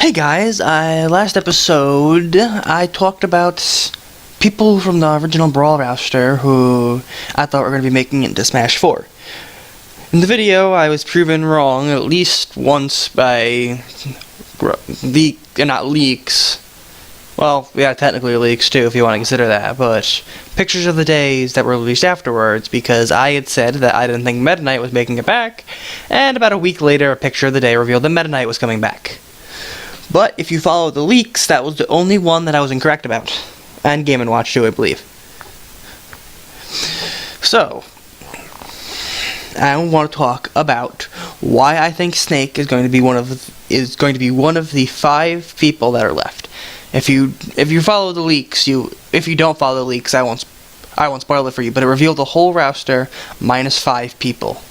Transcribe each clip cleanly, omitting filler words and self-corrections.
Hey guys, last episode I talked about people from the original Brawl roster who I thought were going to be making it into Smash 4. In the video, I was proven wrong at least once by not leaks. Well, yeah, technically leaks too if you want to consider that, but pictures of the days that were released afterwards because I had said that I didn't think Meta Knight was making it back, and about a week later a picture of the day revealed that Meta Knight was coming back. But if you follow the leaks, that was the only one that I was incorrect about. And Game & Watch too, I believe. So, I want to talk about why I think Snake is going to be one of the 5 people that are left. If you follow the leaks, if you don't follow the leaks, I won't spoil it for you, but it revealed the whole roster minus 5 people.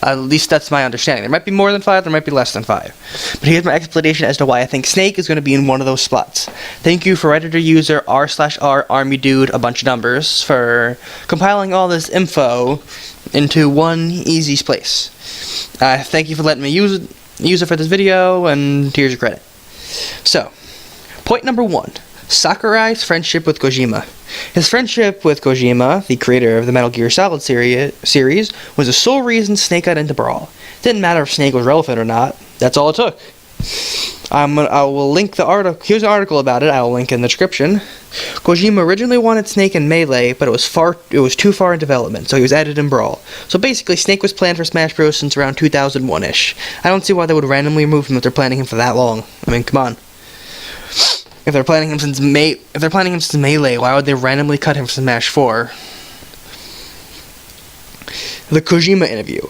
At least that's my understanding. There might be more than 5, there might be less than 5. But here's my explanation as to why I think Snake is going to be in one of those spots. Thank you for Redditor user r/r armydude a bunch of numbers for compiling all this info into one easy place. Thank you for letting me use it for this video, and here's your credit. So, point number 1. Sakurai's friendship with Kojima. His friendship with Kojima, the creator of the Metal Gear Solid series, was the sole reason Snake got into Brawl. Didn't matter if Snake was relevant or not. That's all it took. I will link the article. Here's an article about it. I will link in the description. Kojima originally wanted Snake in Melee, but it was too far in development, so he was added in Brawl. So basically, Snake was planned for Smash Bros. Since around 2001-ish. I don't see why they would randomly remove him if they're planning him for that long. I mean, come on. If they're planning him since Melee, why would they randomly cut him from Smash 4? The Kojima interview.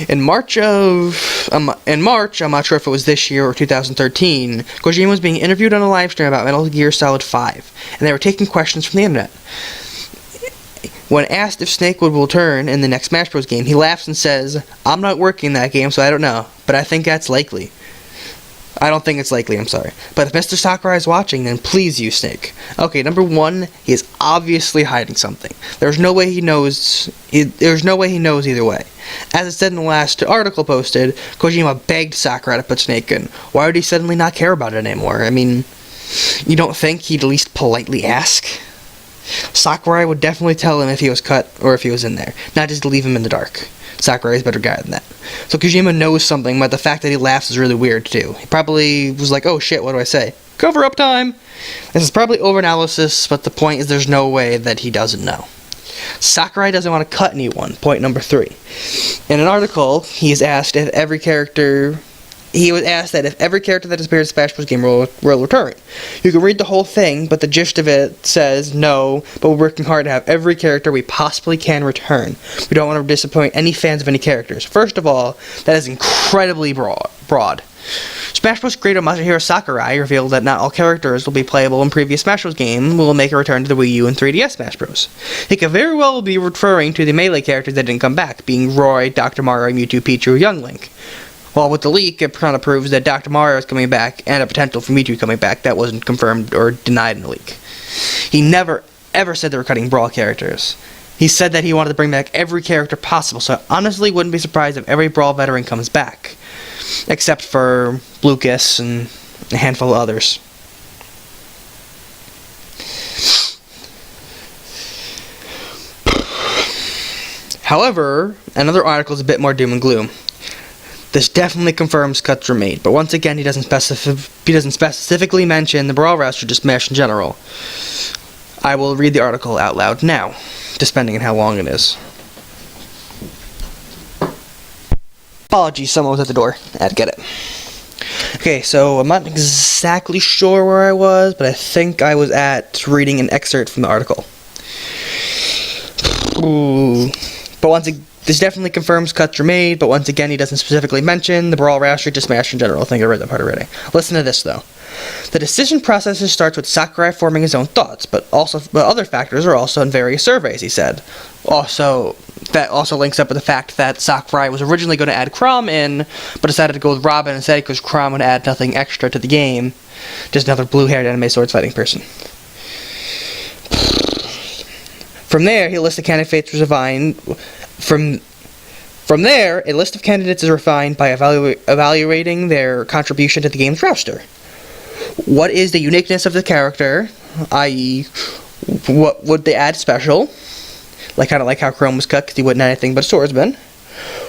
In March, I'm not sure if it was this year or 2013, Kojima was being interviewed on a live stream about Metal Gear Solid 5, and they were taking questions from the internet. When asked if Snake would return in the next Smash Bros. Game, he laughs and says, "I'm not working that game, so I don't know, but I think that's likely." I don't think it's likely, I'm sorry. But if Mr. Sakurai is watching, then please use Snake. Okay, number 1, he is obviously hiding something. There's no way he knows either way. As it said in the last article posted, Kojima begged Sakurai to put Snake in. Why would he suddenly not care about it anymore? I mean, you don't think he'd at least politely ask? Sakurai would definitely tell him if he was cut or if he was in there, not just leave him in the dark. Sakurai's a better guy than that. So Kojima knows something, but the fact that he laughs is really weird too. He probably was like, oh shit, what do I say? Cover up time! This is probably overanalysis, but the point is there's no way that he doesn't know. Sakurai doesn't want to cut anyone, point number 3. In an article, he was asked that if every character that has appeared in Smash Bros. Game will return. You can read the whole thing, but the gist of it says, no, but we're working hard to have every character we possibly can return. We don't want to disappoint any fans of any characters. First of all, that is incredibly broad. Smash Bros. Creator Masahiro Sakurai revealed that not all characters will be playable in previous Smash Bros. Game will make a return to the Wii U and 3DS Smash Bros. He could very well be referring to the Melee characters that didn't come back, being Roy, Dr. Mario, Mewtwo, Pichu, Young Link. Well, with the leak, it kind of proves that Dr. Mario is coming back and a potential for Mewtwo coming back that wasn't confirmed or denied in the leak. He never, ever said they were cutting Brawl characters. He said that he wanted to bring back every character possible, so I honestly wouldn't be surprised if every Brawl veteran comes back. Except for Lucas and a handful of others. However, another article is a bit more doom and gloom. This definitely confirms cuts were made, but once again, he doesn't specifically mention the Brawl roster, just Smash in general. I will read the article out loud now, depending on how long it is. Apologies, someone was at the door. I had to get it. Okay, so I'm not exactly sure where I was, but I think I was at reading an excerpt from the article. Ooh. But once again, this definitely confirms cuts were made, but once again, he doesn't specifically mention the Brawl roster, just Smash in general. I think I read that part already. Listen to this, though. The decision process starts with Sakurai forming his own thoughts, but other factors are also in various surveys, he said. That also links up with the fact that Sakurai was originally going to add Chrom in, but decided to go with Robin instead because Chrom would add nothing extra to the game. Just another blue-haired anime swords fighting person. From there, he listed candidates was refined. From there, a list of candidates is refined by evaluating their contribution to the game's roster. what is the uniqueness of the character, i.e., what would they add special, kind of like how Chrome was cut because he wasn't anything but a swordsman.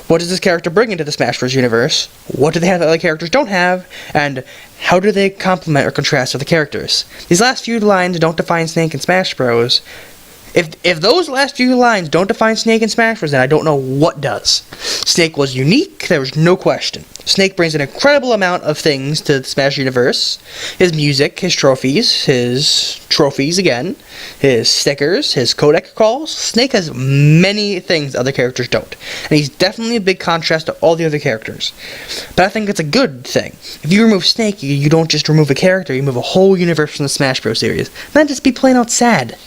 What does this character bring into the Smash Bros. Universe? What do they have that other characters don't have? And how do they complement or contrast with the characters? These last few lines don't define Snake in Smash Bros. If those last few lines don't define Snake in Smash Bros., then I don't know what does. Snake was unique, there was no question. Snake brings an incredible amount of things to the Smash universe. His music, his trophies again, his stickers, his codec calls. Snake has many things other characters don't. And he's definitely a big contrast to all the other characters. But I think it's a good thing. If you remove Snake, you don't just remove a character, you remove a whole universe from the Smash Bros. Series. That'd just be plain out sad.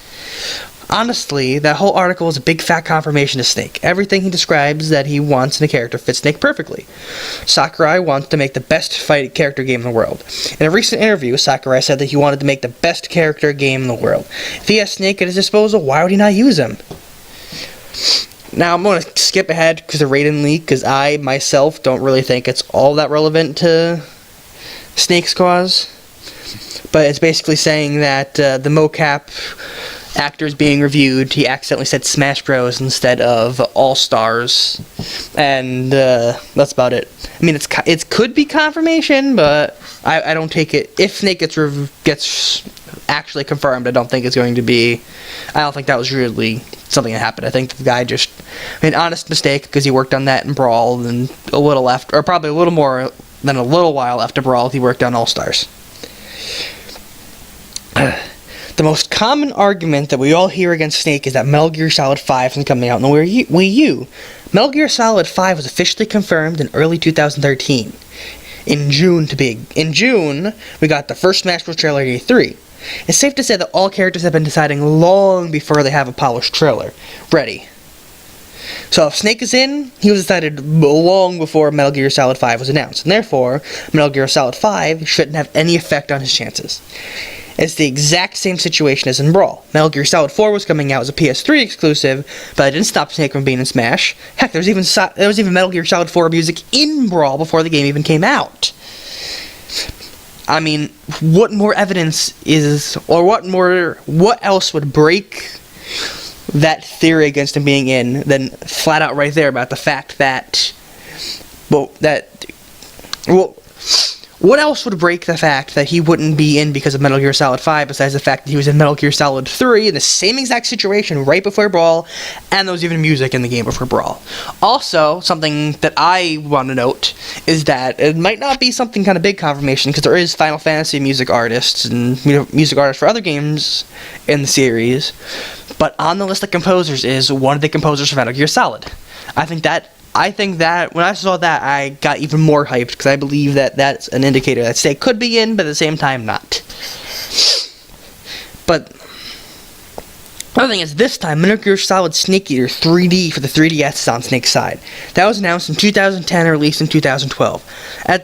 Honestly, that whole article is a big fat confirmation of Snake. Everything he describes that he wants in a character fits Snake perfectly. Sakurai wants to make the best fight character game in the world. In a recent interview, Sakurai said that he wanted to make the best character game in the world. If he has Snake at his disposal, why would he not use him? Now, I'm going to skip ahead because of Raiden leak, because I, myself, don't really think it's all that relevant to Snake's cause. But it's basically saying that the mocap actors being reviewed, he accidentally said Smash Bros. Instead of All Stars, and that's about it. I mean, it could be confirmation, but I don't take it. If Snake gets actually confirmed, I don't think it's going to be. I don't think that was really something that happened. I think the guy just made an honest mistake because he worked on that in Brawl, and a little left, or probably a little more than a little while after Brawl, he worked on All Stars. The most common argument that we all hear against Snake is that Metal Gear Solid 5 isn't coming out on the Wii U. Metal Gear Solid 5 was officially confirmed in early 2013. In June, we got the first Smash Bros. Trailer at E3. It's safe to say that all characters have been deciding long before they have a polished trailer ready. So if Snake is in, he was decided long before Metal Gear Solid 5 was announced, and therefore, Metal Gear Solid 5 shouldn't have any effect on his chances. It's the exact same situation as in Brawl. Metal Gear Solid 4 was coming out as a PS3 exclusive, but it didn't stop Snake from being in Smash. Heck, there was even Metal Gear Solid 4 music in Brawl before the game even came out. I mean, what more evidence is, or what else would break that theory against him being in than flat out right there about the fact that, what else would break the fact that he wouldn't be in because of Metal Gear Solid 5 besides the fact that he was in Metal Gear Solid 3 in the same exact situation right before Brawl, and there was even music in the game before Brawl. Also, something that I want to note is that it might not be something kind of big confirmation because there is Final Fantasy music artists and music artists for other games in the series, but on the list of composers is one of the composers for Metal Gear Solid. I think that when I saw that, I got even more hyped because I believe that that's an indicator that Snake could be in, but at the same time, not. But the other thing is, this time, Metal Gear Solid Snake Eater 3D for the 3DS is on Snake's side. That was announced in 2010 and released in 2012.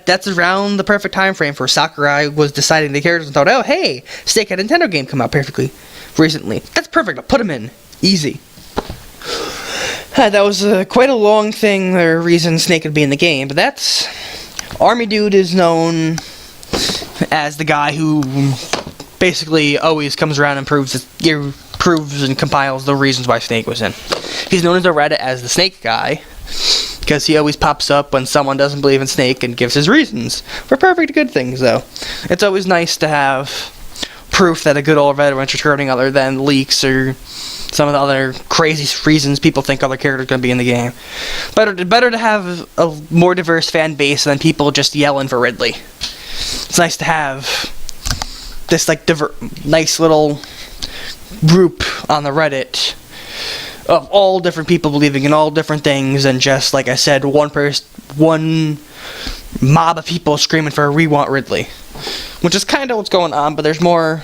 That's around the perfect time frame for Sakurai was deciding the characters and thought, oh, hey, Snake had a Nintendo game come out perfectly recently. That's perfect, I'll put him in. Easy. That was quite a long thing, the reason Snake would be in the game, but that's... Army Dude is known as the guy who basically always comes around and proves and compiles the reasons why Snake was in. He's known as the Reddit as the Snake Guy, because he always pops up when someone doesn't believe in Snake and gives his reasons. For perfect good things, though. It's always nice to have proof that a good old Reddit is returning other than leaks or some of the other crazy reasons people think other characters are going to be in the game. Better to have a more diverse fan base than people just yelling for Ridley. It's nice to have this nice little group on the Reddit of all different people believing in all different things, and just like I said, one mob of people screaming for "We want Ridley," which is kind of what's going on. But there's more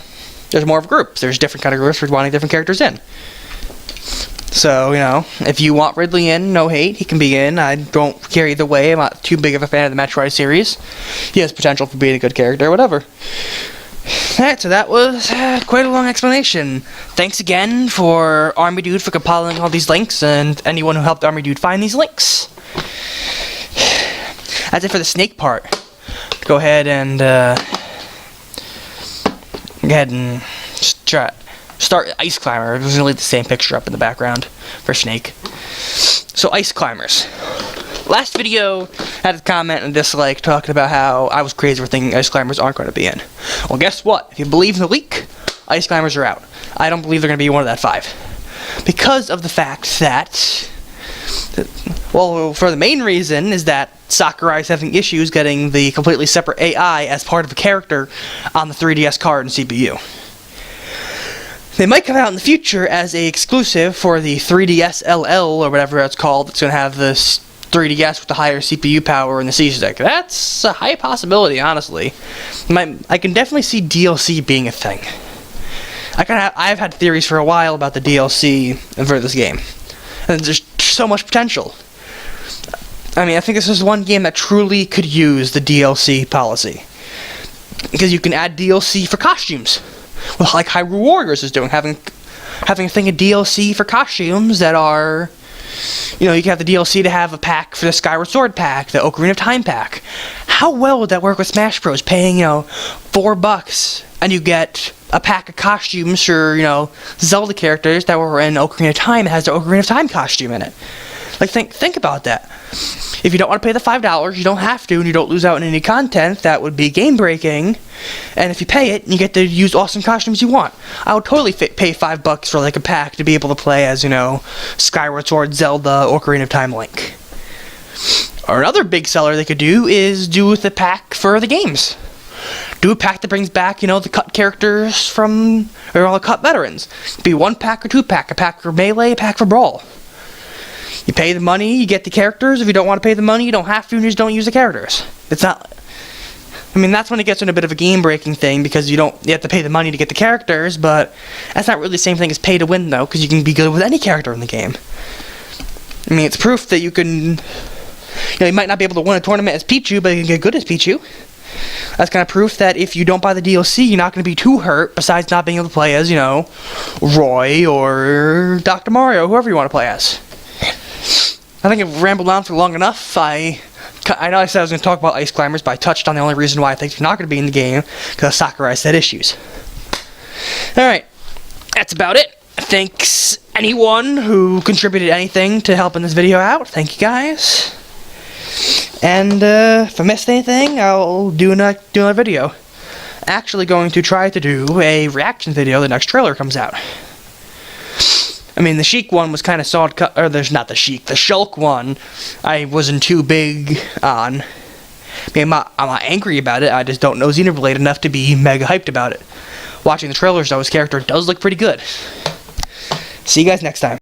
of groups. There's different kind of groups for wanting different characters in. So, if you want Ridley in, no hate, he can be in. I don't care either way. I'm not too big of a fan of the Metroid series. He has potential for being a good character, whatever. Alright, so that was quite a long explanation. Thanks again for Army Dude for compiling all these links, and anyone who helped Army Dude find these links. That's it for the Snake part. Go ahead and ahead and start Ice Climber. I'm just gonna leave the same picture up in the background for Snake. So Ice Climbers. Last video had a comment and dislike talking about how I was crazy for thinking Ice Climbers aren't going to be in. Well, guess what? If you believe in the leak, Ice Climbers are out. I don't believe they're going to be one of that 5. Because of the fact that, well, for the main reason is that Sakurai is having issues getting the completely separate AI as part of a character on the 3DS card and CPU. They might come out in the future as a exclusive for the 3DS LL or whatever it's called. It's going to have this 3DS with the higher CPU power and the C-Stick. That's a high possibility, honestly. I can definitely see DLC being a thing. I've had theories for a while about the DLC for this game. And there's so much potential. I mean, I think this is one game that truly could use the DLC policy. Because you can add DLC for costumes. Well, like Hyrule Warriors is doing, having a thing of DLC for costumes that are, you know, you can have the DLC to have a pack for the Skyward Sword pack, the Ocarina of Time pack. How well would that work with Smash Bros? Paying, you know, $4 and you get a pack of costumes for, you know, Zelda characters that were in Ocarina of Time. It has the Ocarina of Time costume in it. Like, think about that. If you don't want to pay the $5, you don't have to, and you don't lose out on any content that would be game-breaking. And if you pay it, you get to use awesome costumes you want. I would totally pay $5 for, like, a pack to be able to play as, you know, Skyward Sword, Zelda, Ocarina of Time, Link. Or another big seller they could do is do the pack for the games. Do a pack that brings back, you know, the cut characters from, or all the cut veterans. Be 1 pack or 2 pack, a pack for Melee, a pack for Brawl. You pay the money, you get the characters. If you don't want to pay the money, you don't have to, and you just don't use the characters. It's not, I mean, that's when it gets in a bit of a game-breaking thing, because you have to pay the money to get the characters, but that's not really the same thing as pay to win, though, because you can be good with any character in the game. I mean, it's proof that you can, you know, you might not be able to win a tournament as Pichu, but you can get good as Pichu. That's kind of proof that if you don't buy the DLC, you're not going to be too hurt, besides not being able to play as, you know, Roy or Dr. Mario, whoever you want to play as. I think I've rambled on for long enough. I know I said I was going to talk about Ice Climbers, but I touched on the only reason why I think they're not going to be in the game, because Sakurai said issues. Alright, that's about it. Thanks anyone who contributed anything to helping this video out. Thank you guys. And if I missed anything, I'll do another video. Actually going to try to do a reaction video the next trailer comes out. I mean, the Sheik one was kind of solid cut, or there's not the Sheik, the Shulk one I wasn't too big on. I mean, I'm not angry about it, I just don't know Xenoblade enough to be mega hyped about it. Watching the trailers though, his character does look pretty good. See you guys next time.